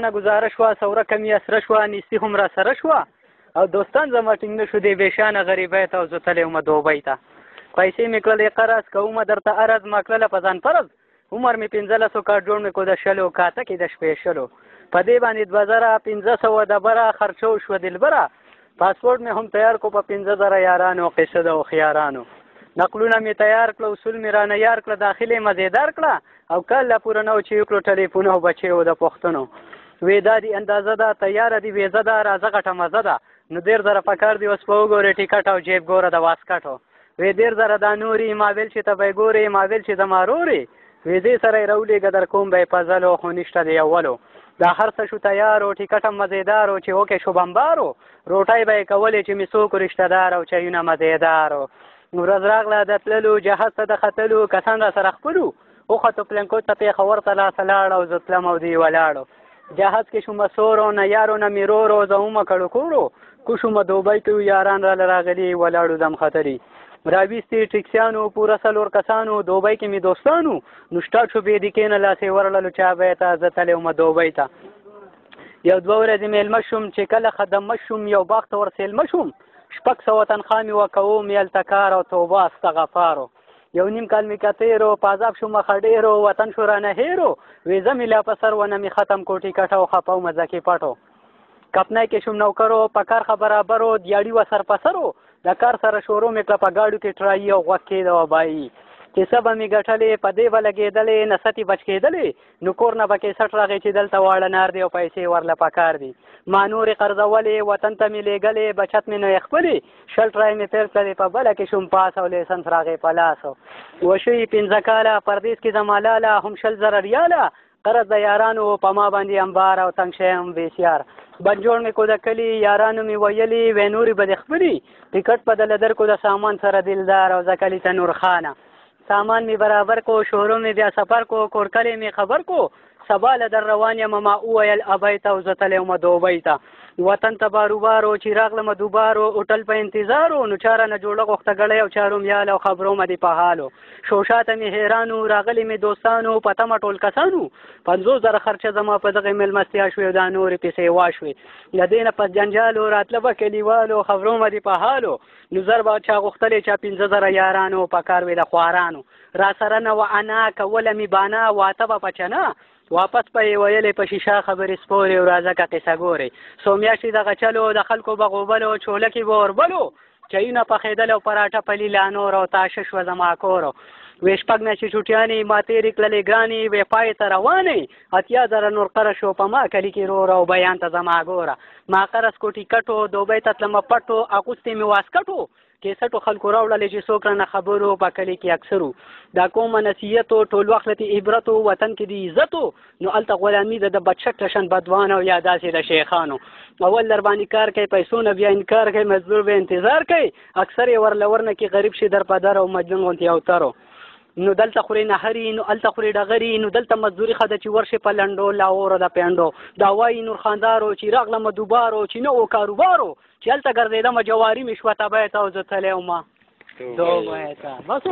نه گزاره شوه ثوره کمې اسره شوه نیستي هم را سره شوه او دوستان زما ټینګ نه شو دی بېشانه غریبۍ ته او زه تللی ومه دوبۍ ته پیسې مې کړلې قرض کومه درته عرض ما کړله په ځان فرض عمر مې 1500 کاټ جوړ مې کو د شلو کاته کې د شپې شلو په دې باندې 2500 ډبره خرچو شوه دلبره پاسپورټ مې هم تیار کو په 15000 یارانو قصه د هوښیارانو نقلونه مې تیار کړه اصول مې رانه یار کړه داخلې مزېدار کړه او کله پوره نه و چې وکړو ټلیفون او بچیو د پښتنو وې دا دي اندازه ده تیاره دي ویزه ده راځه غټه مزه ده نو ډېر زره پکار دي اوس په وګورې ټیکټ او جیب ګوره د واسکټو وې ډېر زره دا نوري ما ویل چې ته به یې ګورې ما ویل چې زما رورې وې دې سره یې راولېږه در کوم به یې پزلو خو نشته د اولو دا هر څه شو تیارو ټیکټ هم مزېدارو چې وکې شو بمبارو روټۍ به یې کولې چې مې څوک رشته دار او چایونه مزېدارو ورځ راغله د تللو جهاز ته د ختلو کسان را سره خپلو وختو پلنکو ته پېښور ته لاسه لاړ او زه تلم او دوی ولاړو جهاز کې شومه سورو نه یارو نه مې رورو زه ومه کړو کوړو کو شومه دوبۍ کې یاران راله راغلي ولاړو دم خطري راویستې ټیکسیانو پوره 4 کسانو دوبۍ کې مې دوستانو نو سټارټ شو بېدیکې نه لاسې ورړلو چابۍ ته زه تللی ومه دوبۍ ته یو 2 ورځې میلمه شوم چې کله خدمه شوم یو باغ ته ورسېلمه شوم 600 تنخوا مې وکوم هلته کار او توبه استغفارو یو نیم کال مې کتېرو په عذاب شومه ښه ډېرو وطن شو رانه هېرو ویزه مې لا په سر ونه مې ختم کو ټیکټ او خپه او مزه کې پټو کپنای کې شوم نوکرو په کار خبرابرو دیاړي و سر په سرو د کار سره شروع مې کړه په ګاډو کې ټرایي او غوږ کېده وبایي چې څه به مې ګټلې په دې به لګېدلې نستې بچ کېدلې نو کور نه به کیسټ راغی چې دلته واړه نار دی او پیسې ورله پکار دي ما نورې قرضولې وطن ته مې لېږلې بچت مې نه خپلې شل ټرای مې تېر کړلې په بله کې شوم پاس او لیسنس راغی په لاس وشوي 15 کاله پردیس کې زما لاله هم 100,000 ریاله قرض د یارانو په ما باندې انبار او تنګ شیم بېسیار بند جوړ مې کو د کلي یارانو مې ویلي وې نورې به دې خپلې ټیکټ په دله در کو د سامان سره دلدار او زه کلي ته نورخانه سامان مې برابر کو شورو مې بیا سفر کو کورکلی مې خبر کو سبا له در روان یم ما وویل ابۍ ته او زه تللی ومه دوبۍ ته وطن ته باروبارو چې راغلمه دوبارو هوټل په انتظارو نو چاره نه جوړه غوښته ګړی او چارو میال او خبرو مه دې په حالو شوشاته مې حیرانو راغلي مې دوستانو په تمه ټول کسانو 50,000 خرچه زما په دغې مېلمستیا شوې او دا نورې پیسې واشوې له دې نه په جنجالو راتله به کلیوالو خبرو مه دې په حالو نو زر به چا غوښتلې چا 15,000 یارانو په کار وې د خوارانو را سره نه و انا کوله مې بانا واته به پچنه واپس به یې ویلې په شیشه خبرې سپورې او راځه که قصه ګورې څو میاشتې دغه چلو د خلکو به غوبلو چولکې به وربلو چایونه پخېدل او پراټه پلي لا نور او تاشه شوه زما کورو وې شپږ میاشتې چوټیانې ما تېرې کړلې ګرانې وې پای ته روانې 80,000 نور قرض شو په ما کلي کې رور او بیان ته زما ګوره ما قرض کو ټیکټو دوبۍ ته تلمه پټو اغوستې مې واسکټو کیسټو خلکو راوړلې چې څوک رانه خبرو په کلي کې اکثرو دا کومه نصیحتو ټول وخت لتې عبرتو وطن کې د عزتو نو هلته غلامي ده د بچټ شن بدوان او یا داسې د شیخانو اول در باندې کار کوي پیسو نه بیا انکار کوي مزدور به انتظار کوي اکثر یې ورله ورنه کې غریب شي در په در او مجنون غوندې اوترو نو دلته خوري نهري نو هلته خوري ډغري نو دلته مزدوري ښه ده چې ورشي په لنډو لاوره د پینډو دا وایي نور خاندارو چې راغلمه دوبارو چې نه و کاروبارو چې هلته ګرځېدمه جواري مې شوه تبۍ ته او زه تللی ومه دوبۍ ته بس